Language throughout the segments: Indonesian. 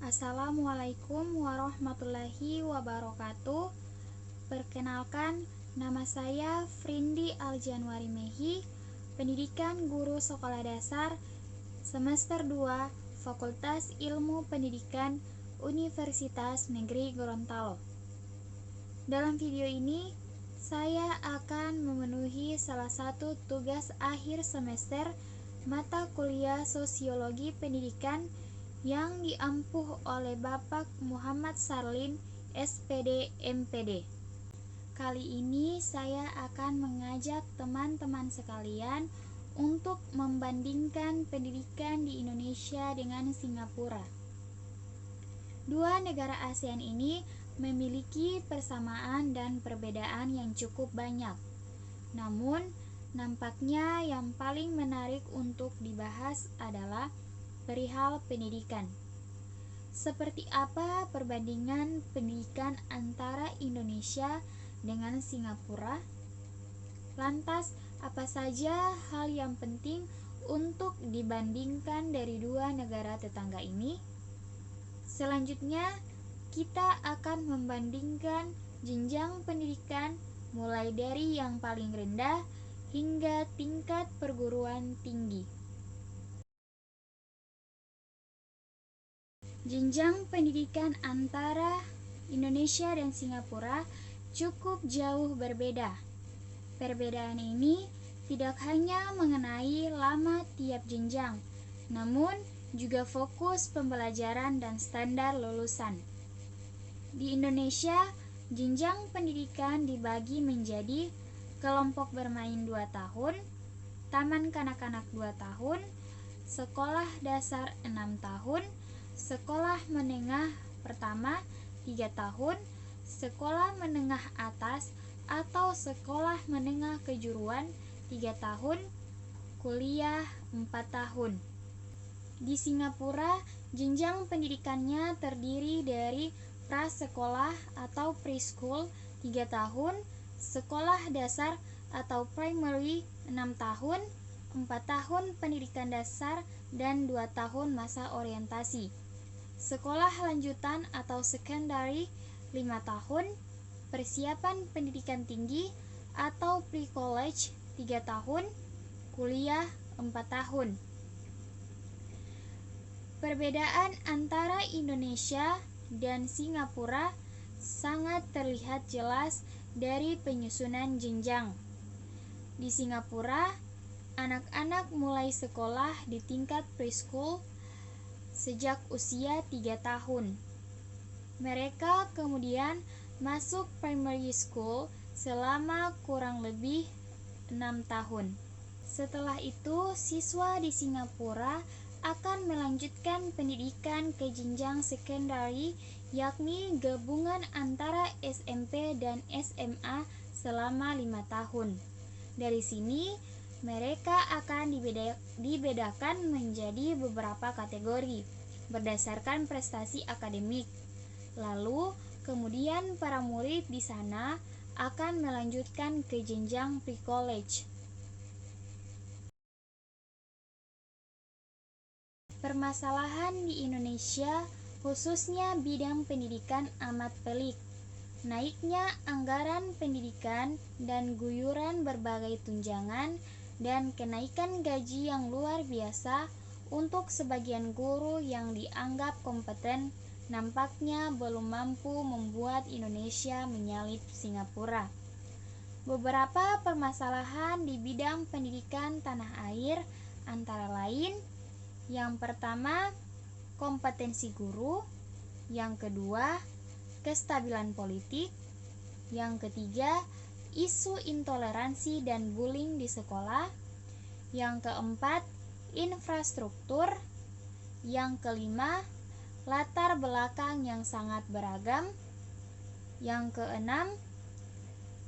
Assalamualaikum warahmatullahi wabarakatuh. Perkenalkan, nama saya Frindi Aljanuari Mehi, pendidikan guru sekolah dasar semester 2, Fakultas Ilmu Pendidikan Universitas Negeri Gorontalo. Dalam video ini, saya akan memenuhi salah satu tugas akhir semester mata kuliah Sosiologi Pendidikan yang diampuh oleh Bapak Muhammad Sarlin, SPD, MPD. Kali ini saya akan mengajak teman-teman sekalian untuk membandingkan pendidikan di Indonesia dengan Singapura. Dua negara ASEAN ini memiliki persamaan dan perbedaan yang cukup banyak. Namun, nampaknya yang paling menarik untuk dibahas adalah perihal pendidikan. Seperti apa perbandingan pendidikan antara Indonesia dengan Singapura? Lantas, apa saja hal yang penting untuk dibandingkan dari dua negara tetangga ini? Selanjutnya, kita akan membandingkan jenjang pendidikan mulai dari yang paling rendah hingga tingkat perguruan tinggi. Jenjang pendidikan antara Indonesia dan Singapura cukup jauh berbeda. Perbedaan ini tidak hanya mengenai lama tiap jenjang, namun juga fokus pembelajaran dan standar lulusan. Di Indonesia, jenjang pendidikan dibagi menjadi kelompok bermain 2 tahun, taman kanak-kanak 2 tahun, sekolah dasar 6 tahun, sekolah menengah pertama 3 tahun, sekolah menengah atas atau sekolah menengah kejuruan 3 tahun, kuliah 4 tahun. Di Singapura, jenjang pendidikannya terdiri dari prasekolah atau preschool 3 tahun, sekolah dasar atau primary 6 tahun, 4 tahun pendidikan dasar dan 2 tahun masa orientasi. Sekolah lanjutan atau secondary 5 tahun, persiapan pendidikan tinggi atau pre-college 3 tahun, kuliah 4 tahun. Perbedaan antara Indonesia dan Singapura sangat terlihat jelas dari penyusunan jenjang. Di Singapura, anak-anak mulai sekolah di tingkat preschool sejak usia 3 tahun. Mereka kemudian masuk primary school selama kurang lebih 6 tahun. Setelah itu, siswa di Singapura akan melanjutkan pendidikan ke jenjang secondary, yakni gabungan antara SMP dan SMA selama 5 tahun. Dari sini, mereka akan dibedakan menjadi beberapa kategori berdasarkan prestasi akademik. Lalu, kemudian para murid di sana akan melanjutkan ke jenjang pre-college. Permasalahan di Indonesia, khususnya bidang pendidikan, amat pelik. Naiknya anggaran pendidikan dan guyuran berbagai tunjangan dan kenaikan gaji yang luar biasa untuk sebagian guru yang dianggap kompeten nampaknya belum mampu membuat Indonesia menyalip Singapura. Beberapa permasalahan di bidang pendidikan tanah air antara lain: yang pertama, kompetensi guru; yang kedua, kestabilan politik; yang ketiga, isu intoleransi dan bullying di sekolah; yang keempat, infrastruktur; yang kelima, latar belakang yang sangat beragam; yang keenam,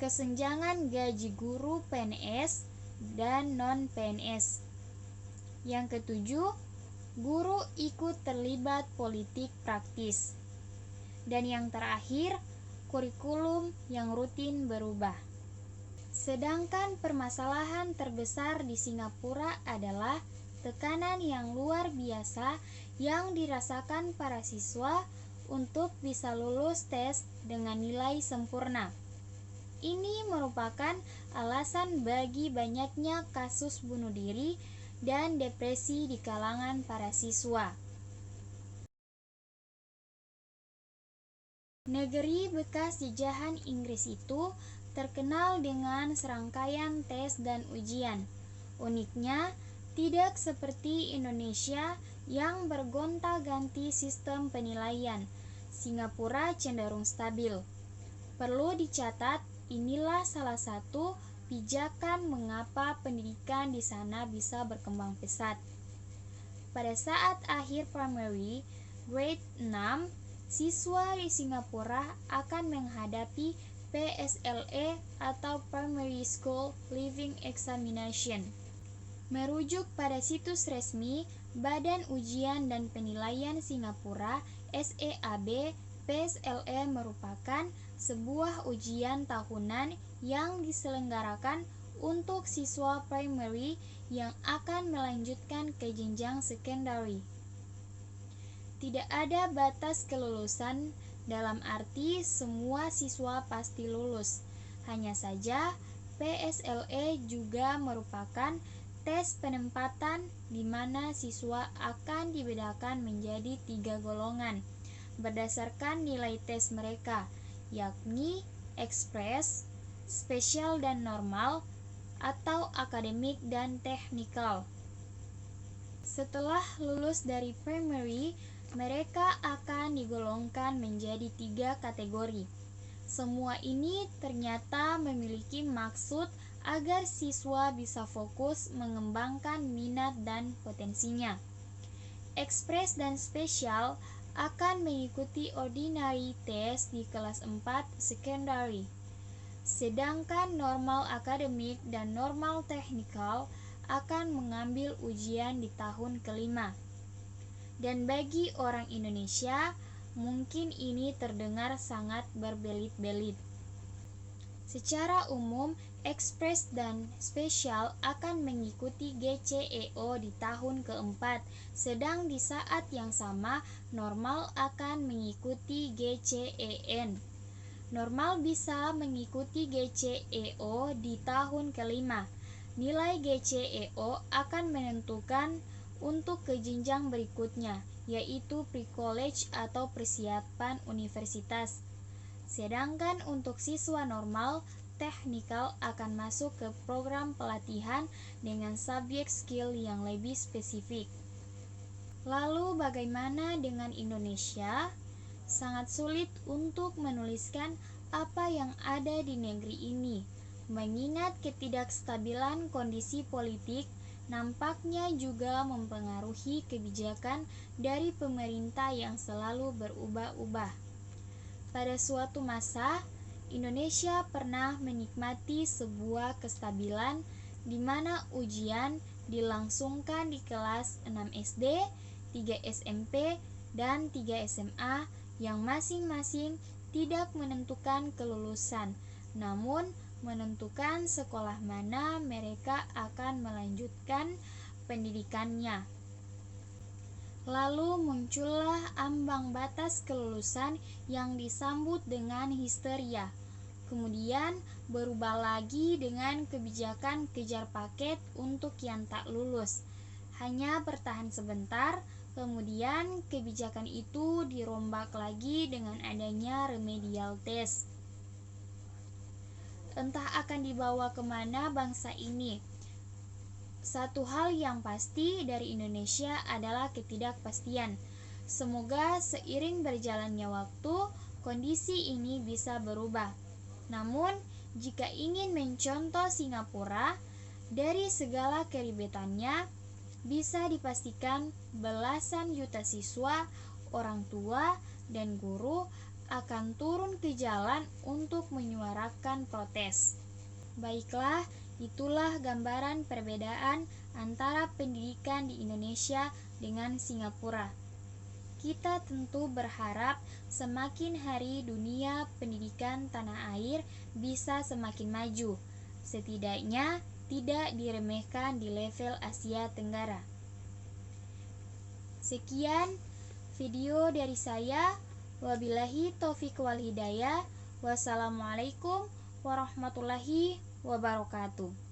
kesenjangan gaji guru PNS dan non-PNS; yang ketujuh, guru ikut terlibat politik praktis; dan yang terakhir, kurikulum yang rutin berubah. Sedangkan permasalahan terbesar di Singapura adalah tekanan yang luar biasa yang dirasakan para siswa untuk bisa lulus tes dengan nilai sempurna. Ini merupakan alasan bagi banyaknya kasus bunuh diri dan depresi di kalangan para siswa. Negeri bekas jajahan Inggris itu terkenal dengan serangkaian tes dan ujian. Uniknya, tidak seperti Indonesia yang bergonta-ganti sistem penilaian. Singapura cenderung stabil. Perlu dicatat, inilah salah satu pijakan mengapa pendidikan di sana bisa berkembang pesat. Pada saat akhir primary, grade 6, siswa di Singapura akan menghadapi PSLE atau Primary School Leaving Examination. Merujuk pada situs resmi Badan Ujian dan Penilaian Singapura (SEAB), PSLE merupakan sebuah ujian tahunan yang diselenggarakan untuk siswa primary yang akan melanjutkan ke jenjang secondary. Tidak ada batas kelulusan dalam arti semua siswa pasti lulus. Hanya saja PSLE juga merupakan tes penempatan di mana siswa akan dibedakan menjadi 3 golongan berdasarkan nilai tes mereka, yakni express, spesial dan normal, atau akademik dan teknikal. Setelah lulus dari primary, mereka akan digolongkan menjadi 3 kategori. Semua ini ternyata memiliki maksud agar siswa bisa fokus mengembangkan minat dan potensinya. Ekspres dan spesial akan mengikuti ordinary test di kelas 4 secondary. Sedangkan normal akademik dan normal teknikal akan mengambil ujian di tahun kelima. Dan bagi orang Indonesia, mungkin ini terdengar sangat berbelit-belit. Secara umum, ekspres dan spesial akan mengikuti GCEO di tahun keempat, sedang di saat yang sama normal akan mengikuti GCEN. Normal bisa mengikuti GCEO di tahun kelima. Nilai GCEO akan menentukan untuk ke jenjang berikutnya, yaitu pre-college atau persiapan universitas. Sedangkan untuk siswa normal, teknikal akan masuk ke program pelatihan dengan subjek skill yang lebih spesifik. Lalu bagaimana dengan Indonesia? Sangat sulit untuk menuliskan apa yang ada di negeri ini, mengingat ketidakstabilan kondisi politik nampaknya juga mempengaruhi kebijakan dari pemerintah yang selalu berubah-ubah. Pada suatu masa, Indonesia pernah menikmati sebuah kestabilan di mana ujian dilangsungkan di kelas 6 SD, 3 SMP, dan 3 SMA yang masing-masing tidak menentukan kelulusan, namun menentukan sekolah mana mereka akan melanjutkan pendidikannya. Lalu muncullah ambang batas kelulusan yang disambut dengan histeria. Kemudian berubah lagi dengan kebijakan kejar paket untuk yang tak lulus. Hanya bertahan sebentar, kemudian kebijakan itu dirombak lagi dengan adanya remedial test. Entah akan dibawa kemana bangsa ini. Satu hal yang pasti dari Indonesia adalah ketidakpastian. Semoga seiring berjalannya waktu, kondisi ini bisa berubah. Namun, jika ingin mencontoh Singapura, dari segala keribetannya, bisa dipastikan belasan juta siswa, orang tua, dan guru akan turun ke jalan untuk menyuarakan protes. Baiklah, itulah gambaran perbedaan antara pendidikan di Indonesia dengan Singapura. Kita tentu berharap semakin hari dunia pendidikan tanah air bisa semakin maju, setidaknya tidak diremehkan di level Asia Tenggara. Sekian video dari saya. Wabillahi taufiq wal hidayah. Wassalamualaikum warahmatullahi wabarakatuh.